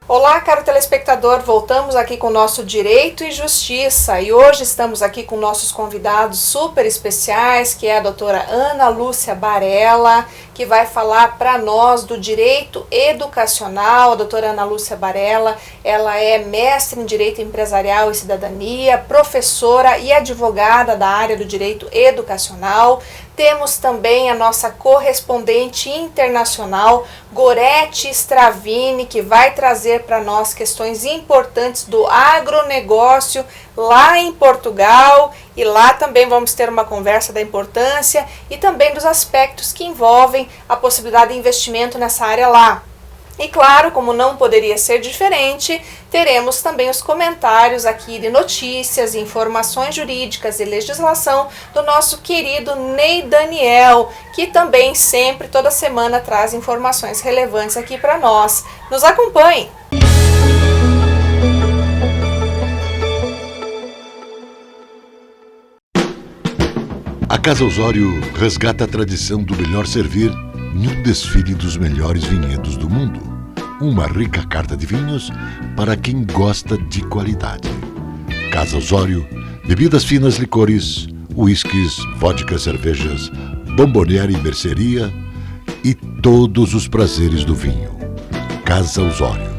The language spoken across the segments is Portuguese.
Olá, caro telespectador, voltamos aqui com o nosso Direito e Justiça e hoje estamos aqui com nossos convidados super especiais, que é a doutora Ana Lúcia Barella, que vai falar para nós do direito educacional. A doutora Ana Lúcia Barella, ela é mestre em Direito Empresarial e Cidadania, professora e advogada da área do direito educacional. Temos também a nossa correspondente internacional, Gorete Stravini, que vai trazer para nós questões importantes do agronegócio lá em Portugal. E lá também vamos ter uma conversa da importância e também dos aspectos que envolvem a possibilidade de investimento nessa área lá. E claro, como não poderia ser diferente, teremos também os comentários aqui de notícias, informações jurídicas e legislação do nosso querido Ney Daniel, que também sempre, toda semana, traz informações relevantes aqui para nós. Nos acompanhe! A Casa Osório resgata a tradição do melhor servir em um desfile dos melhores vinhedos do mundo. Uma rica carta de vinhos para quem gosta de qualidade. Casa Osório, bebidas finas, licores, uísques, vodkas, cervejas, bomboniere e mercearia e todos os prazeres do vinho. Casa Osório.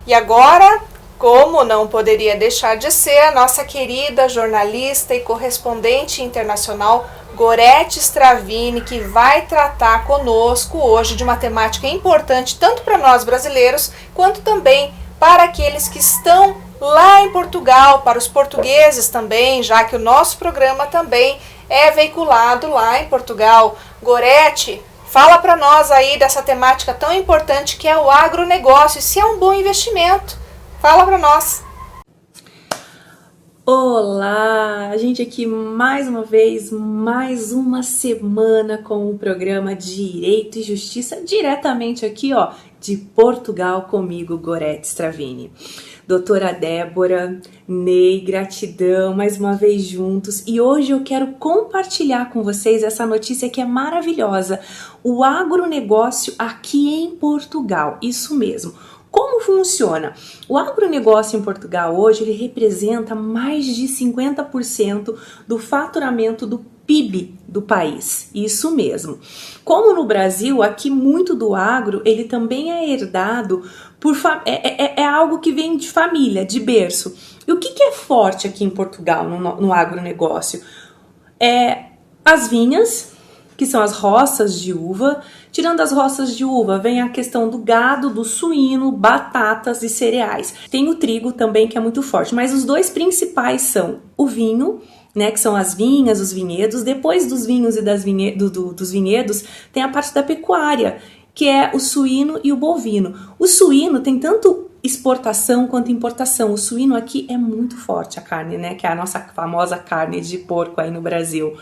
E agora, como não poderia deixar de ser, a nossa querida jornalista e correspondente internacional Gorete Stravini, que vai tratar conosco hoje de uma temática importante tanto para nós brasileiros, quanto também para aqueles que estão lá em Portugal, para os portugueses também, já que o nosso programa também é veiculado lá em Portugal. Gorete, fala para nós aí dessa temática tão importante que é o agronegócio, e se é um bom investimento. Fala para nós. Olá, a gente aqui mais uma vez, mais uma semana com o programa Direito e Justiça, diretamente aqui, ó, de Portugal, comigo, Gorete Stravini. Doutora Débora, Ney, gratidão, mais uma vez juntos. E hoje eu quero compartilhar com vocês essa notícia que é maravilhosa. O agronegócio aqui em Portugal, isso mesmo. Como funciona? O agronegócio em Portugal hoje ele representa mais de 50% do faturamento do PIB do país, isso mesmo. Como no Brasil, aqui muito do agro, ele também é herdado por é algo que vem de família, de berço. E o que é forte aqui em Portugal no agronegócio? As vinhas, que são as roças de uva. Tirando as roças de uva, vem a questão do gado, do suíno, batatas e cereais. Tem o trigo também, que é muito forte, mas os dois principais são o vinho, né, que são as vinhas, os vinhedos. Depois dos vinhos e dos vinhedos, tem a parte da pecuária, que é o suíno e o bovino. O suíno tem tanto exportação quanto importação. O suíno aqui é muito forte, a carne, né, que é a nossa famosa carne de porco aí no Brasil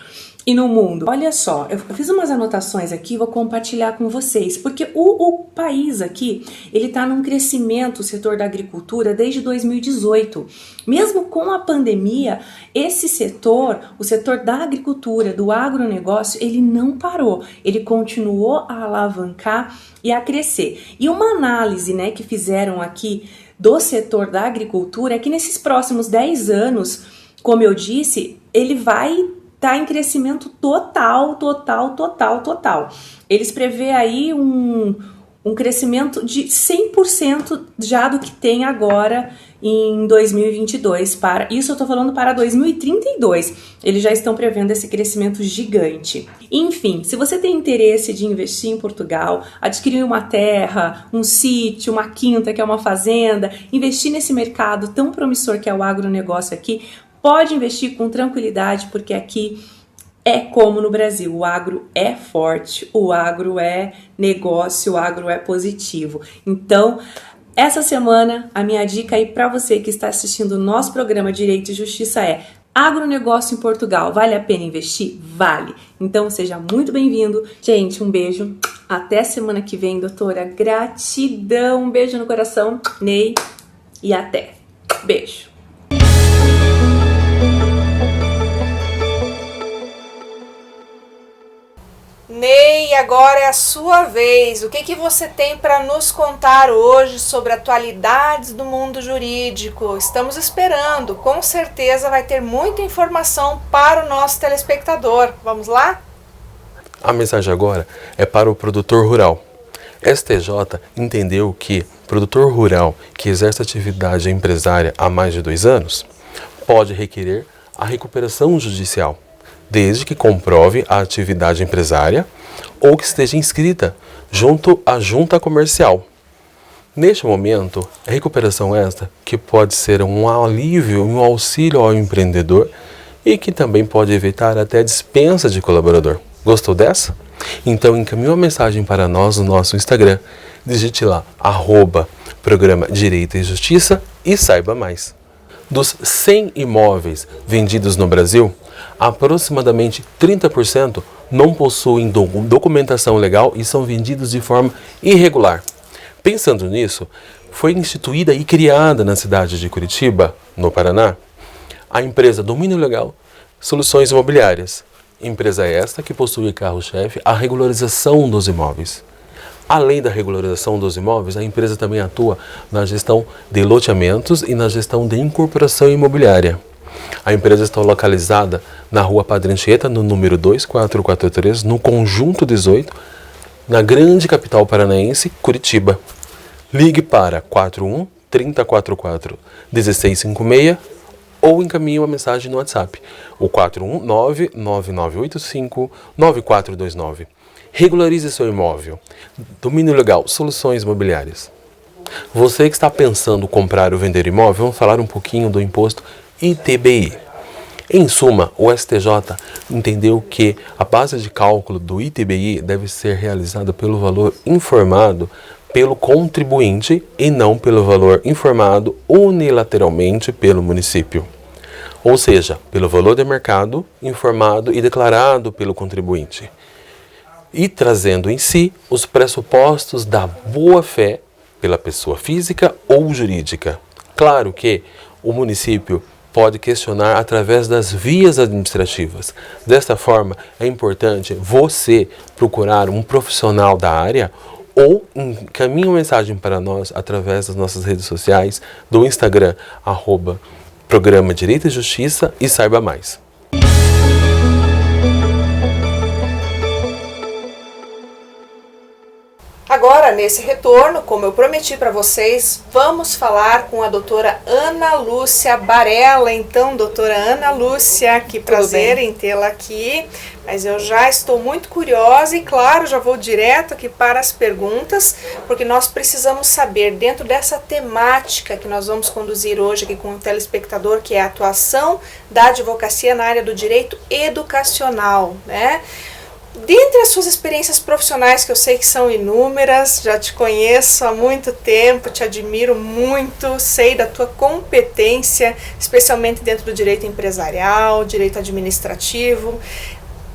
e no mundo. Olha só, eu fiz umas anotações aqui, vou compartilhar com vocês, porque o país aqui, ele tá num crescimento, o setor da agricultura, desde 2018. Mesmo com a pandemia, esse setor, o setor da agricultura, do agronegócio, ele não parou, ele continuou a alavancar e a crescer. E uma análise, né, que fizeram aqui do setor da agricultura é que nesses próximos 10 anos, como eu disse, ele vai tá em crescimento total. Eles prevê aí um crescimento de 100% já do que tem agora em 2022. Isso eu tô falando para 2032. Eles já estão prevendo esse crescimento gigante. Enfim, se você tem interesse de investir em Portugal, adquirir uma terra, um sítio, uma quinta, que é uma fazenda, investir nesse mercado tão promissor que é o agronegócio aqui, pode investir com tranquilidade, porque aqui é como no Brasil, o agro é forte, o agro é negócio, o agro é positivo. Então, essa semana, a minha dica aí para você que está assistindo o nosso programa Direito e Justiça é: agronegócio em Portugal, vale a pena investir? Vale! Então, seja muito bem-vindo. Gente, um beijo. Até semana que vem, doutora. Gratidão. Um beijo no coração. Ney. E até. Beijo. Ney, agora é a sua vez. O que você tem para nos contar hoje sobre atualidades do mundo jurídico? Estamos esperando, com certeza vai ter muita informação para o nosso telespectador. Vamos lá? A mensagem agora é para o produtor rural. STJ entendeu que produtor rural que exerce atividade empresária há mais de 2 anos pode requerer a recuperação judicial, desde que comprove a atividade empresária ou que esteja inscrita junto à junta comercial. Neste momento, a recuperação esta que pode ser um alívio, um auxílio ao empreendedor e que também pode evitar até a dispensa de colaborador. Gostou dessa? Então encaminhe uma mensagem para nós no nosso Instagram, digite lá, @programa Direito e Justiça e saiba mais. Dos 100 imóveis vendidos no Brasil, aproximadamente 30% não possuem documentação legal e são vendidos de forma irregular. Pensando nisso, foi instituída e criada na cidade de Curitiba, no Paraná, a empresa Domínio Legal Soluções Imobiliárias. Empresa esta que possui carro-chefe a regularização dos imóveis. Além da regularização dos imóveis, a empresa também atua na gestão de loteamentos e na gestão de incorporação imobiliária. A empresa está localizada na Rua Padre Anchieta, no número 2443, no Conjunto 18, na grande capital paranaense, Curitiba. Ligue para 41 3044 1656 ou encaminhe uma mensagem no WhatsApp, o 419 9985 9429. Regularize seu imóvel. Domínio Legal Soluções Imobiliárias. Você que está pensando comprar ou vender imóvel, vamos falar um pouquinho do imposto ITBI. Em suma, o STJ entendeu que a base de cálculo do ITBI deve ser realizada pelo valor informado pelo contribuinte e não pelo valor informado unilateralmente pelo município. Ou seja, pelo valor de mercado informado e declarado pelo contribuinte. E trazendo em si os pressupostos da boa-fé pela pessoa física ou jurídica. Claro que o município pode questionar através das vias administrativas. Desta forma, é importante você procurar um profissional da área ou encaminhe uma mensagem para nós através das nossas redes sociais, do Instagram, @programa Direito e Justiça e saiba mais. Agora, nesse retorno, como eu prometi para vocês, vamos falar com a doutora Ana Lúcia Barella. Então, doutora Ana Lúcia, que prazer em tê-la aqui. Mas eu já estou muito curiosa e, claro, já vou direto aqui para as perguntas, porque nós precisamos saber, dentro dessa temática que nós vamos conduzir hoje aqui com o telespectador, que é a atuação da advocacia na área do direito educacional, né? Dentre as suas experiências profissionais, que eu sei que são inúmeras, já te conheço há muito tempo, te admiro muito, sei da tua competência, especialmente dentro do direito empresarial, direito administrativo.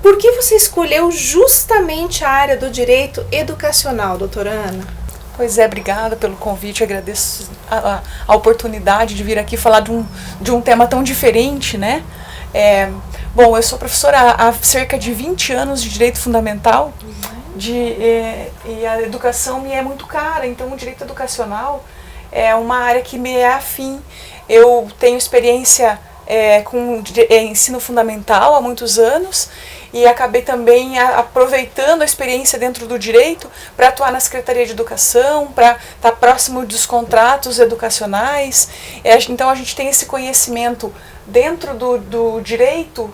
Por que você escolheu justamente a área do direito educacional, doutora Ana? Pois é, obrigada pelo convite, agradeço a oportunidade de vir aqui falar de um tema tão diferente, né? Bom, eu sou professora há cerca de 20 anos de Direito Fundamental e a educação me é muito cara, então o direito educacional é uma área que me é afim. Eu tenho experiência com ensino fundamental há muitos anos e acabei também aproveitando a experiência dentro do direito para atuar na Secretaria de Educação, para estar próximo dos contratos educacionais. Então a gente tem esse conhecimento dentro do direito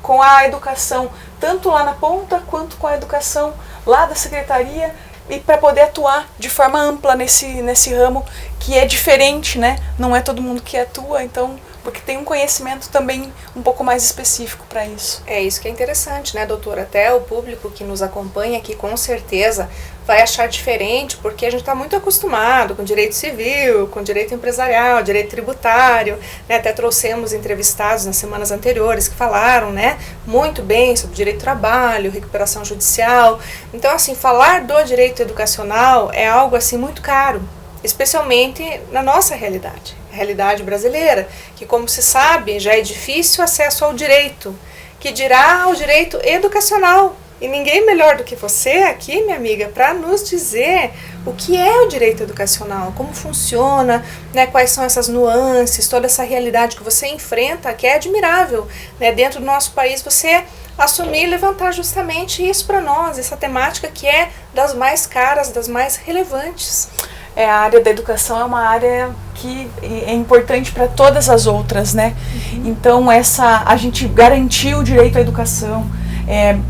com a educação, tanto lá na ponta quanto com a educação lá da secretaria, e para poder atuar de forma ampla nesse ramo que é diferente, né? Não é todo mundo que atua, então, porque tem um conhecimento também um pouco mais específico para isso. É isso que é interessante, né, doutora? Até o público que nos acompanha aqui com certeza vai achar diferente, porque a gente está muito acostumado com direito civil, com direito empresarial, direito tributário, né? Até trouxemos entrevistados nas semanas anteriores que falaram, né, muito bem sobre direito do trabalho, recuperação judicial. Então, assim, falar do direito educacional é algo assim muito caro, especialmente na nossa realidade, a realidade brasileira, que, como se sabe, já é difícil acesso ao direito, que dirá ao direito educacional, E ninguém melhor do que você aqui, minha amiga, para nos dizer o que é o direito educacional, como funciona, né, quais são essas nuances, toda essa realidade que você enfrenta, que é admirável, né, dentro do nosso país, você assumir e levantar justamente isso para nós, essa temática que é das mais caras, das mais relevantes. A área da educação é uma área que é importante para todas as outras, né? Então, a gente garantir o direito à educação,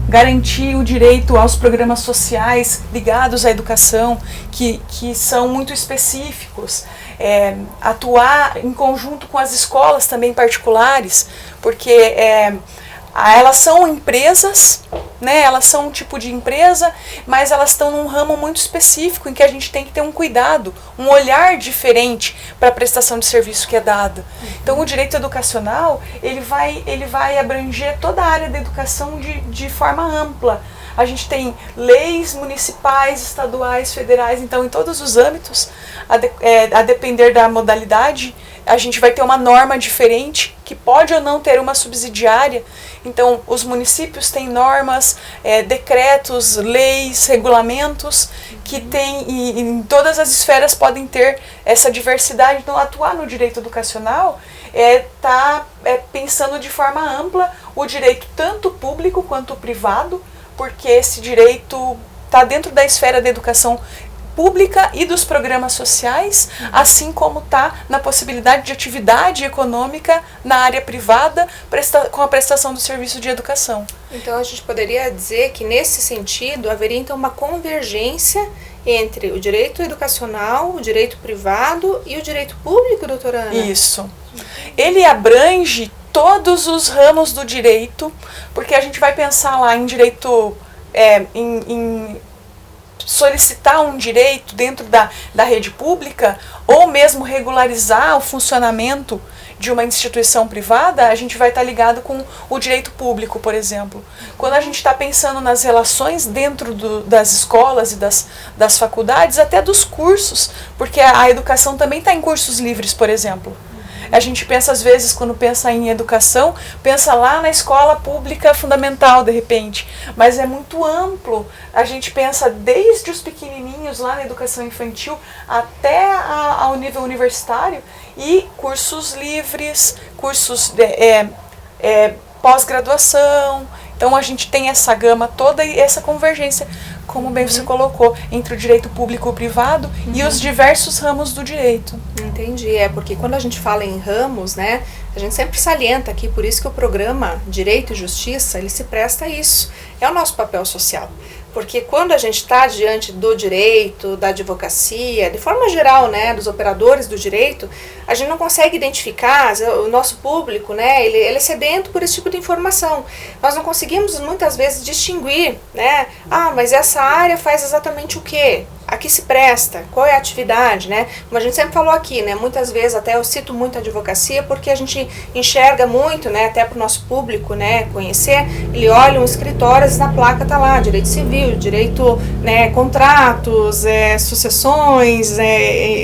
garantir o direito aos programas sociais ligados à educação, que são muito específicos, atuar em conjunto com as escolas também particulares, porque elas são empresas, né? Elas são um tipo de empresa, mas elas estão num ramo muito específico em que a gente tem que ter um cuidado, um olhar diferente para a prestação de serviço que é dada. Então, o direito educacional, ele vai abranger toda a área da educação de forma ampla. A gente tem leis municipais, estaduais, federais, então em todos os âmbitos, a depender da modalidade, a gente vai ter uma norma diferente, que pode ou não ter uma subsidiária. Então, os municípios têm normas, decretos, leis, regulamentos, que tem, e em todas as esferas podem ter essa diversidade. Então, atuar no direito educacional tá pensando de forma ampla o direito tanto público quanto privado, porque esse direito está dentro da esfera da educação pública e dos programas sociais, assim como está na possibilidade de atividade econômica na área privada com a prestação do serviço de educação. Então a gente poderia dizer que nesse sentido haveria então uma convergência entre o direito educacional, o direito privado e o direito público, doutora Ana? Isso. Ele abrange todos os ramos do direito, porque a gente vai pensar lá em direito, em solicitar um direito dentro da rede pública, ou mesmo regularizar o funcionamento de uma instituição privada, a gente vai estar ligado com o direito público, por exemplo. Quando a gente está pensando nas relações dentro das escolas e das faculdades, até dos cursos, porque a educação também está em cursos livres, por exemplo. A gente pensa, às vezes, quando pensa em educação, pensa lá na escola pública fundamental, de repente. Mas é muito amplo. A gente pensa desde os pequenininhos, lá na educação infantil, até ao nível universitário, e cursos livres, cursos pós-graduação. Então, a gente tem essa gama toda e essa convergência, como bem você colocou, entre o direito público e o privado e os diversos ramos do direito. Entendi, porque quando a gente fala em ramos, né, a gente sempre salienta aqui, por isso que o programa Direito e Justiça, ele se presta a isso, é o nosso papel social. Porque quando a gente está diante do direito, da advocacia, de forma geral, né, dos operadores do direito, a gente não consegue identificar, o nosso público, né, ele é sedento por esse tipo de informação. Nós não conseguimos muitas vezes distinguir, né, mas essa área faz exatamente o quê? A que se presta? Qual é a atividade, né? Como a gente sempre falou aqui, né? Muitas vezes até eu cito muito a advocacia porque a gente enxerga muito, né? Até para o nosso público, né? Conhecer, ele olha um escritório e na placa tá lá, direito civil, direito, né? Contratos, sucessões,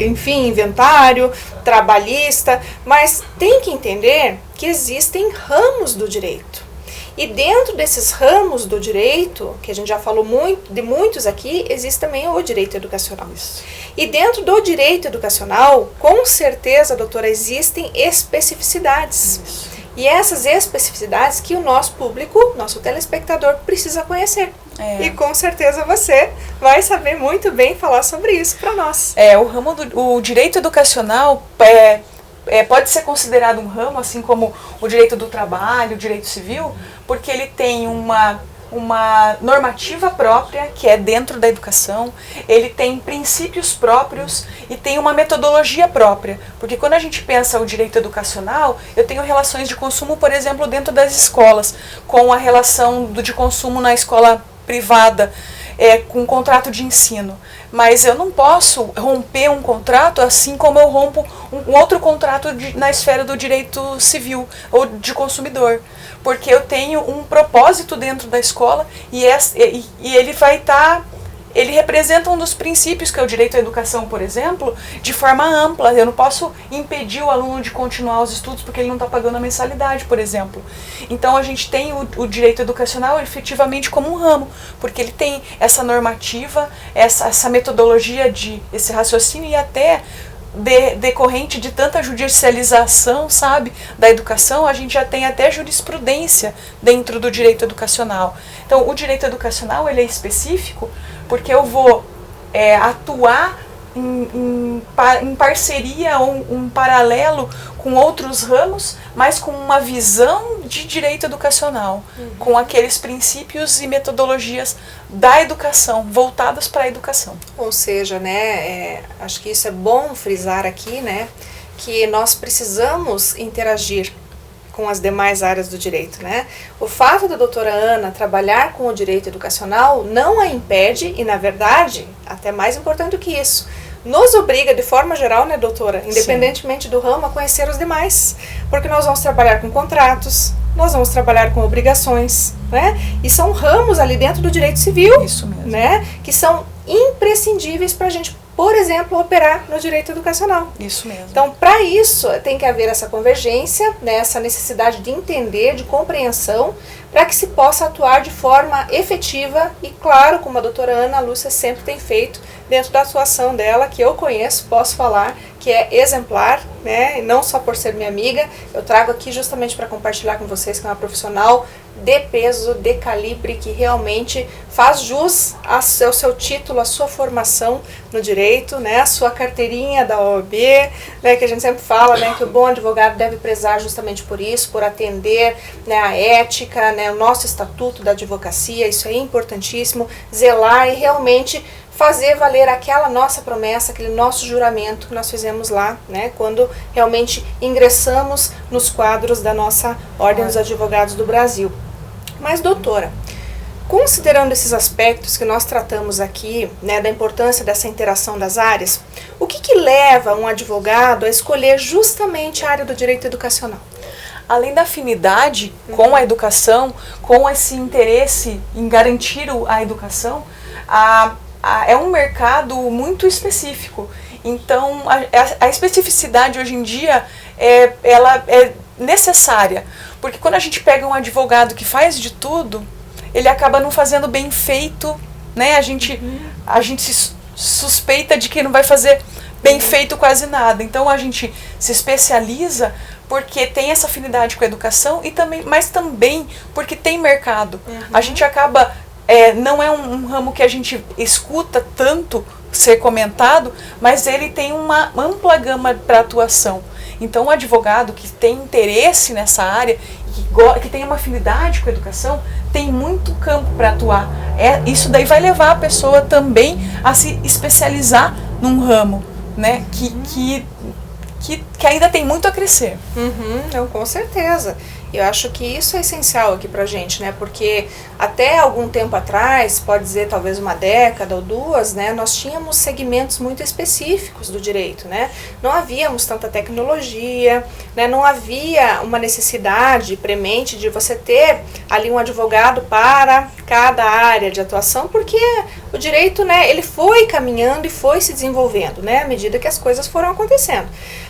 enfim, inventário, trabalhista, mas tem que entender que existem ramos do direito. E dentro desses ramos do direito, que a gente já falou de muitos aqui, existe também o direito educacional. Isso. E dentro do direito educacional, com certeza, doutora, existem especificidades. Isso. E essas especificidades que o nosso público, nosso telespectador, precisa conhecer. E com certeza você vai saber muito bem falar sobre isso para nós. O direito educacional pode ser considerado um ramo, assim como o direito do trabalho, o direito civil, porque ele tem uma normativa própria, que é dentro da educação, ele tem princípios próprios e tem uma metodologia própria. Porque quando a gente pensa o direito educacional, eu tenho relações de consumo, por exemplo, dentro das escolas, com a relação de consumo na escola privada, com um contrato de ensino. Mas eu não posso romper um contrato assim como eu rompo um outro contrato na esfera do direito civil ou de consumidor. Porque eu tenho um propósito dentro da escola e ele vai estar ele representa um dos princípios, que é o direito à educação, por exemplo, de forma ampla. Eu não posso impedir o aluno de continuar os estudos porque ele não está pagando a mensalidade, por exemplo. Então a gente tem o direito educacional efetivamente como um ramo, porque ele tem essa normativa, essa metodologia, esse raciocínio e até decorrente de tanta judicialização, sabe, da educação, a gente já tem até jurisprudência dentro do direito educacional. Então, o direito educacional, ele é específico porque eu vou atuar em parceria ou um paralelo com outros ramos, mas com uma visão de direito educacional, com aqueles princípios e metodologias da educação, voltadas para a educação. Ou seja, né, acho que isso é bom frisar aqui, né, que nós precisamos interagir com as demais áreas do direito, né? O fato da doutora Ana trabalhar com o direito educacional não a impede, e na verdade, até mais importante do que isso, nos obriga de forma geral, né, doutora, independentemente do ramo, a conhecer os demais, porque nós vamos trabalhar com contratos, nós vamos trabalhar com obrigações, né? E são ramos ali dentro do direito civil, isso mesmo, né, que são imprescindíveis para a gente, por exemplo, operar no direito educacional. Isso mesmo. Então, para isso, tem que haver essa convergência, né, essa necessidade de entender, de compreensão, para que se possa atuar de forma efetiva e, claro, como a doutora Ana Lúcia sempre tem feito, dentro da atuação dela, que eu conheço, posso falar, que é exemplar, né, e não só por ser minha amiga, eu trago aqui justamente para compartilhar com vocês que é uma profissional de peso, de calibre, que realmente faz jus ao seu título, à sua formação no direito, né, a sua carteirinha da OAB, né, que a gente sempre fala, né, que o bom advogado deve prezar justamente por isso, por atender, né, a ética, né, o nosso estatuto da advocacia, isso é importantíssimo, zelar e realmente fazer valer aquela nossa promessa, aquele nosso juramento que nós fizemos lá, né, quando realmente ingressamos nos quadros da nossa Ordem dos Advogados do Brasil. Mas, doutora, considerando esses aspectos que nós tratamos aqui, né, da importância dessa interação das áreas, o que leva um advogado a escolher justamente a área do direito educacional? Além da afinidade com a educação, com esse interesse em garantir a educação, é um mercado muito específico. Então, a especificidade hoje em dia, ela é necessária. Porque quando a gente pega um advogado que faz de tudo, ele acaba não fazendo bem feito, né? A gente se suspeita de que não vai fazer bem feito quase nada. Então, a gente se especializa porque tem essa afinidade com a educação, mas também porque tem mercado. A gente acaba... não é um ramo que a gente escuta tanto ser comentado, mas ele tem uma ampla gama para atuação. Então, o advogado que tem interesse nessa área, que tem uma afinidade com a educação, tem muito campo para atuar. Isso daí vai levar a pessoa também a se especializar num ramo, né, que ainda tem muito a crescer. Não, com certeza. Eu acho que isso é essencial aqui pra gente, né? Porque até algum tempo atrás, pode dizer talvez uma década ou duas, né? Nós tínhamos segmentos muito específicos do direito, né? Não havíamos tanta tecnologia, né? Não havia uma necessidade premente de você ter ali um advogado para cada área de atuação, porque o direito, né? Ele foi caminhando e foi se desenvolvendo, né? À medida que as coisas foram acontecendo.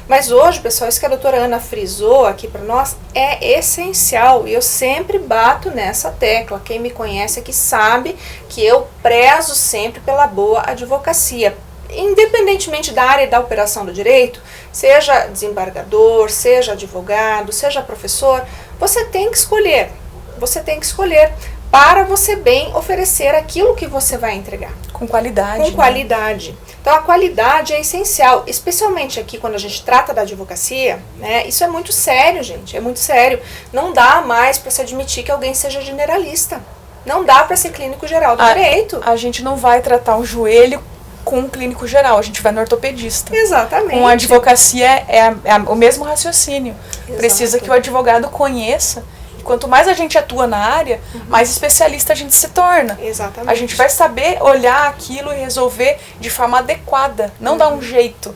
Mas hoje, pessoal, isso que a doutora Ana frisou aqui para nós é essencial e eu sempre bato nessa tecla. Quem me conhece aqui sabe que eu prezo sempre pela boa advocacia. Independentemente da área da operação do direito, seja desembargador, seja advogado, seja professor, você tem que escolher. Você tem que escolher para você bem oferecer aquilo que você vai entregar. Com qualidade. Com qualidade. Então, a qualidade é essencial, especialmente aqui quando a gente trata da advocacia, né? Isso é muito sério, gente, é muito sério. Não dá mais para se admitir que alguém seja generalista. Não dá para ser clínico geral do direito. A gente não vai tratar o joelho com um clínico geral, a gente vai no ortopedista. Exatamente. Com a advocacia é o mesmo raciocínio. Exato. Precisa que o advogado conheça. Quanto mais a gente atua na área, mais especialista a gente se torna. Exatamente. A gente vai saber olhar aquilo e resolver de forma adequada, não dar um jeito.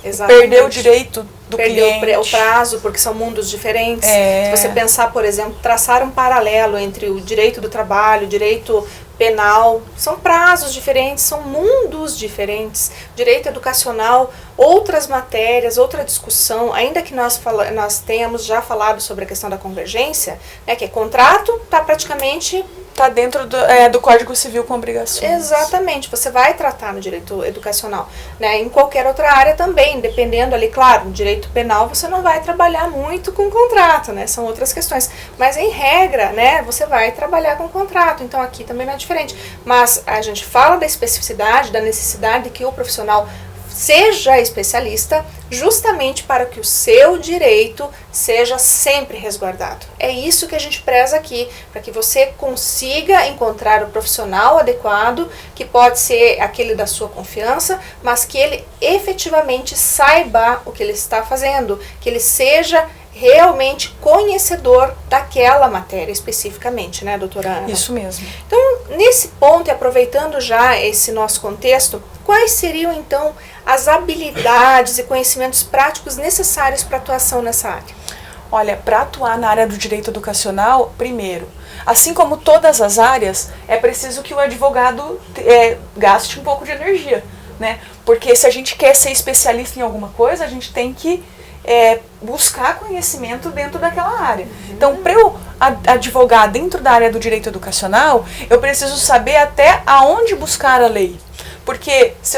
Exatamente. Perder o direito do cliente. Perder o prazo, porque são mundos diferentes. Se você pensar, por exemplo, traçar um paralelo entre o direito do trabalho, o direito penal, são prazos diferentes, são mundos diferentes. Direito educacional, outras matérias, outra discussão, ainda que nós tenhamos já falado sobre a questão da convergência, né, que é contrato, está praticamente... Está dentro do Código Civil com obrigações. Exatamente, você vai tratar no direito educacional, né? Em qualquer outra área também, dependendo ali, claro, no direito penal você não vai trabalhar muito com contrato, né? São outras questões, mas em regra, né, você vai trabalhar com contrato, então aqui também não é diferente. Mas a gente fala da especificidade, da necessidade de que o profissional seja especialista, justamente para que o seu direito seja sempre resguardado. É isso que a gente preza aqui, para que você consiga encontrar o profissional adequado, que pode ser aquele da sua confiança, mas que ele efetivamente saiba o que ele está fazendo, que ele seja realmente conhecedor daquela matéria especificamente, né, doutora Ana? Isso mesmo. Então, nesse ponto, e aproveitando já esse nosso contexto, quais seriam então as habilidades e conhecimentos práticos necessários para atuação nessa área? Olha, para atuar na área do direito educacional, primeiro, assim como todas as áreas, é preciso que o advogado gaste um pouco de energia, né? Porque se a gente quer ser especialista em alguma coisa, a gente tem que buscar conhecimento dentro daquela área. Então, para eu advogar dentro da área do direito educacional, eu preciso saber até aonde buscar a lei. Porque se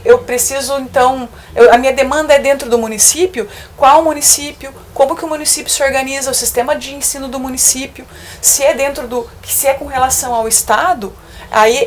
eu preciso, então, a minha demanda é dentro do município, qual município, como que o município se organiza, o sistema de ensino do município, se é com relação ao Estado, aí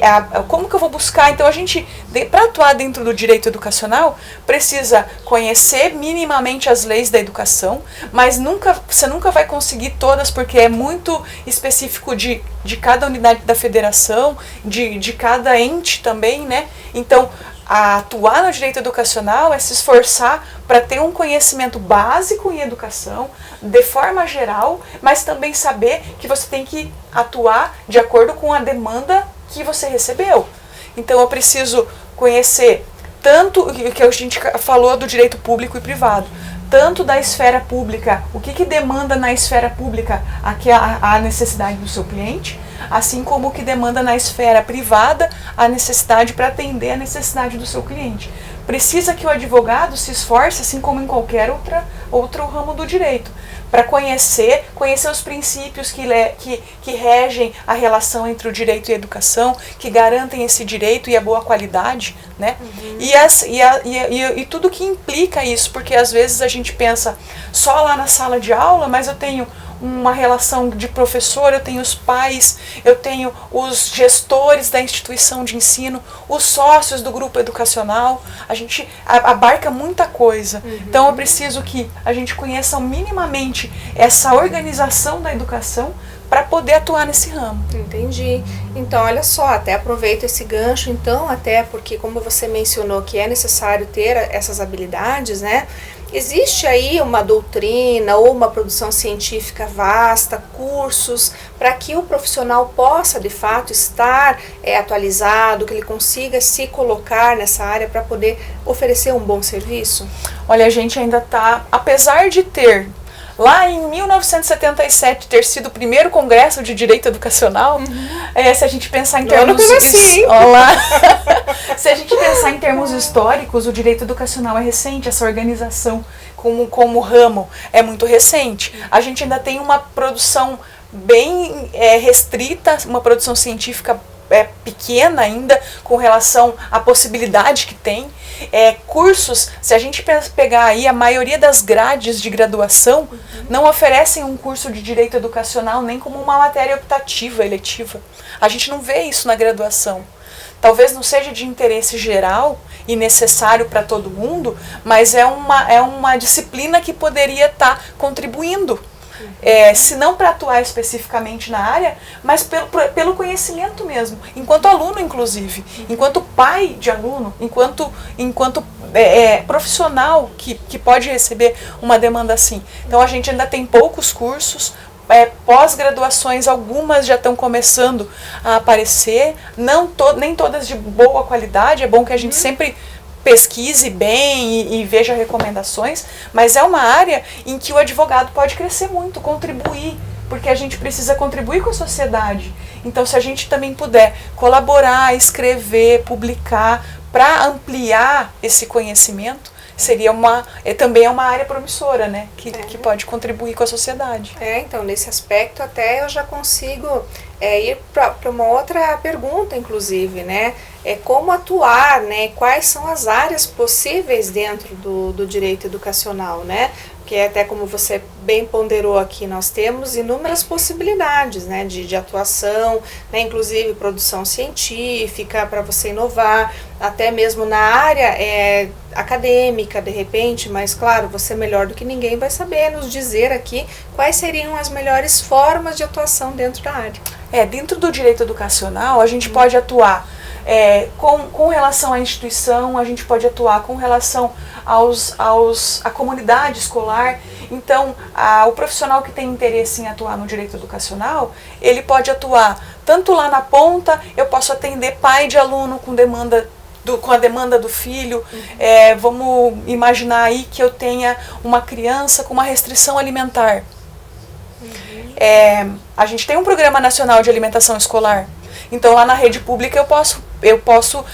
como que eu vou buscar? Então a gente, para atuar dentro do direito educacional, precisa conhecer minimamente as leis da educação, mas você nunca vai conseguir todas, porque é muito específico de cada unidade da federação, de cada ente também, né? Então, atuar no direito educacional é se esforçar para ter um conhecimento básico em educação, de forma geral, mas também saber que você tem que atuar de acordo com a demanda que você recebeu. Então eu preciso conhecer tanto o que a gente falou do direito público e privado, tanto da esfera pública, o que demanda na esfera pública a necessidade do seu cliente, assim como o que demanda na esfera privada a necessidade para atender a necessidade do seu cliente. Precisa que o advogado se esforce, assim como em qualquer outro ramo do direito, para conhecer os princípios que regem a relação entre o direito e a educação, que garantem esse direito e a boa qualidade, né? E tudo que implica isso, porque às vezes a gente pensa só lá na sala de aula, mas eu tenho uma relação de professor, eu tenho os pais, eu tenho os gestores da instituição de ensino, os sócios do grupo educacional, a gente abarca muita coisa. Então eu preciso que a gente conheça minimamente essa organização da educação para poder atuar nesse ramo. Entendi. Então, olha só, até aproveito esse gancho, então, até porque como você mencionou que é necessário ter essas habilidades, né? Existe aí uma doutrina ou uma produção científica vasta, cursos, para que o profissional possa, de fato, estar atualizado, que ele consiga se colocar nessa área para poder oferecer um bom serviço? Olha, a gente ainda está, apesar de ter, lá em 1977, ter sido o primeiro congresso de direito educacional, se a gente pensar em termos... Se a gente pensar em termos históricos, o direito educacional é recente, essa organização como ramo é muito recente. A gente ainda tem uma produção bem restrita, uma produção científica pequena ainda com relação à possibilidade que tem. Cursos, se a gente pegar aí, a maioria das grades de graduação não oferecem um curso de direito educacional nem como uma matéria optativa, eletiva. A gente não vê isso na graduação. Talvez não seja de interesse geral e necessário para todo mundo, mas é uma disciplina que poderia estar contribuindo. Se não para atuar especificamente na área, mas pelo conhecimento mesmo, enquanto aluno inclusive, enquanto pai de aluno, enquanto profissional que pode receber uma demanda assim. Então a gente ainda tem poucos cursos, pós-graduações, algumas já estão começando a aparecer, nem todas de boa qualidade, é bom que a gente sempre pesquise bem e veja recomendações, mas é uma área em que o advogado pode crescer muito, contribuir porque a gente precisa contribuir com a sociedade. Então, se a gente também puder colaborar, escrever, publicar, para ampliar esse conhecimento, também é uma área promissora, né? Que pode contribuir com a sociedade. Então, nesse aspecto até eu já consigo ir para uma outra pergunta, inclusive, né? Como atuar, né? Quais são as áreas possíveis dentro do direito educacional, né? Porque até como você bem ponderou aqui, nós temos inúmeras possibilidades, né, de atuação, né, inclusive produção científica para você inovar, até mesmo na área acadêmica, de repente, mas claro, você melhor do que ninguém vai saber nos dizer aqui quais seriam as melhores formas de atuação dentro da área. Dentro do direito educacional, a gente pode atuar com relação à instituição, a gente pode atuar com relação à comunidade escolar. Então, o profissional que tem interesse em atuar no direito educacional, ele pode atuar tanto lá na ponta, eu posso atender pai de aluno com a demanda do filho. Vamos imaginar aí que eu tenha uma criança com uma restrição alimentar. A gente tem um Programa Nacional de Alimentação Escolar. Então, lá na rede pública eu posso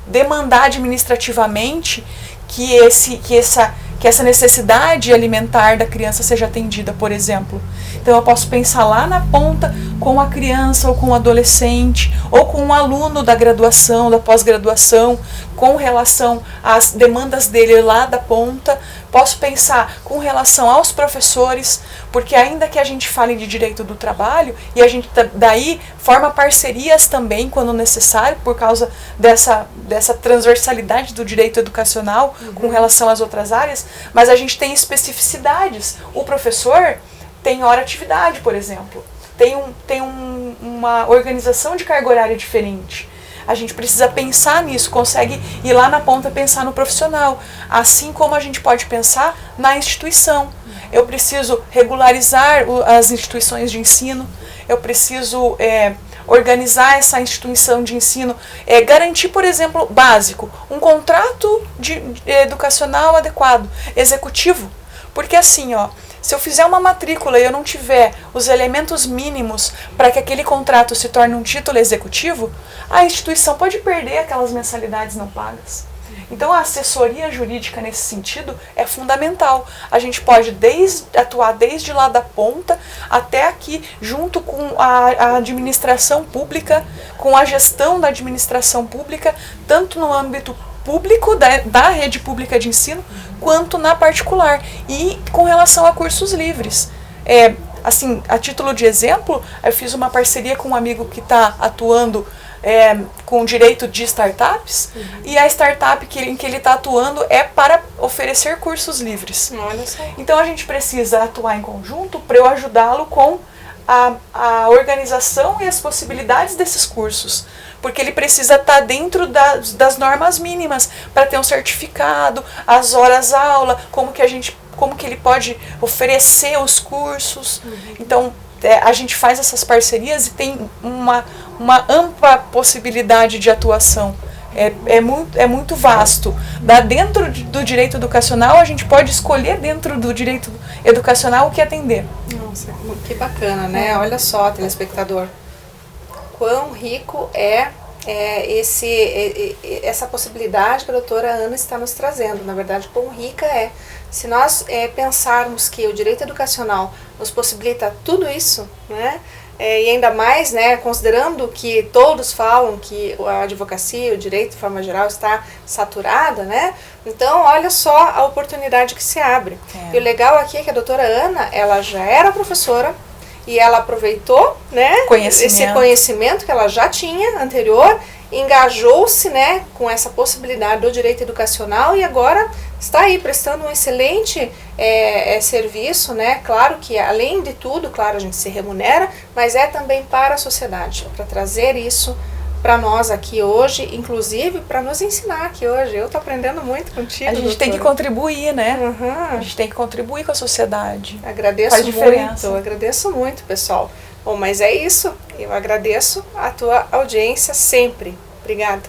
demandar administrativamente que essa necessidade alimentar da criança seja atendida, por exemplo. Então, eu posso pensar lá na ponta com a criança ou com o adolescente ou com um aluno da graduação, da pós-graduação, com relação às demandas dele lá da ponta. Posso pensar com relação aos professores, porque ainda que a gente fale de direito do trabalho, e a gente daí forma parcerias também quando necessário, por causa dessa transversalidade do direito educacional com relação às outras áreas, mas a gente tem especificidades. O professor tem hora-atividade, por exemplo, tem uma organização de carga horária diferente. A gente precisa pensar nisso, consegue ir lá na ponta pensar no profissional, assim como a gente pode pensar na instituição. Eu preciso regularizar as instituições de ensino, eu preciso organizar essa instituição de ensino, garantir, por exemplo, básico, um contrato educacional adequado, executivo, porque assim, se eu fizer uma matrícula e eu não tiver os elementos mínimos para que aquele contrato se torne um título executivo, a instituição pode perder aquelas mensalidades não pagas. Então, a assessoria jurídica nesse sentido é fundamental. A gente pode atuar desde lá da ponta até aqui, junto com a administração pública, com a gestão da administração pública, tanto no âmbito público, da rede pública de ensino, quanto na particular. E com relação a cursos livres. Assim, a título de exemplo, eu fiz uma parceria com um amigo que está atuando com direito de startups, e a startup em que ele está atuando é para oferecer cursos livres. Olha só. Então a gente precisa atuar em conjunto para eu ajudá-lo com a organização e as possibilidades desses cursos, porque ele precisa estar dentro das normas mínimas para ter um certificado, as horas-aula, como que ele pode oferecer os cursos. Então, a gente faz essas parcerias e tem uma ampla possibilidade de atuação. É muito vasto. Dentro do direito educacional, a gente pode escolher dentro do direito educacional o que atender. Nossa, que bacana, né? Olha só, telespectador, quão rico essa possibilidade que a doutora Ana está nos trazendo. Na verdade, quão rica é. Se nós pensarmos que o direito educacional nos possibilita tudo isso, né? E ainda mais, né, considerando que todos falam que a advocacia, o direito de forma geral está saturada, né? Então, olha só a oportunidade que se abre. E o legal aqui é que a doutora Ana, ela já era professora e ela aproveitou, né, esse conhecimento que ela já tinha anterior, engajou-se, né, com essa possibilidade do direito educacional e agora está aí prestando um excelente serviço, né? Claro que além de tudo, claro, a gente se remunera, mas é também para a sociedade, para trazer isso para nós aqui hoje, inclusive para nos ensinar aqui hoje. Eu estou aprendendo muito contigo, a gente tem que contribuir, né? Uhum. A gente tem que contribuir com a sociedade. Agradeço muito, pessoal. Bom, mas é isso. Eu agradeço a tua audiência sempre. Obrigada.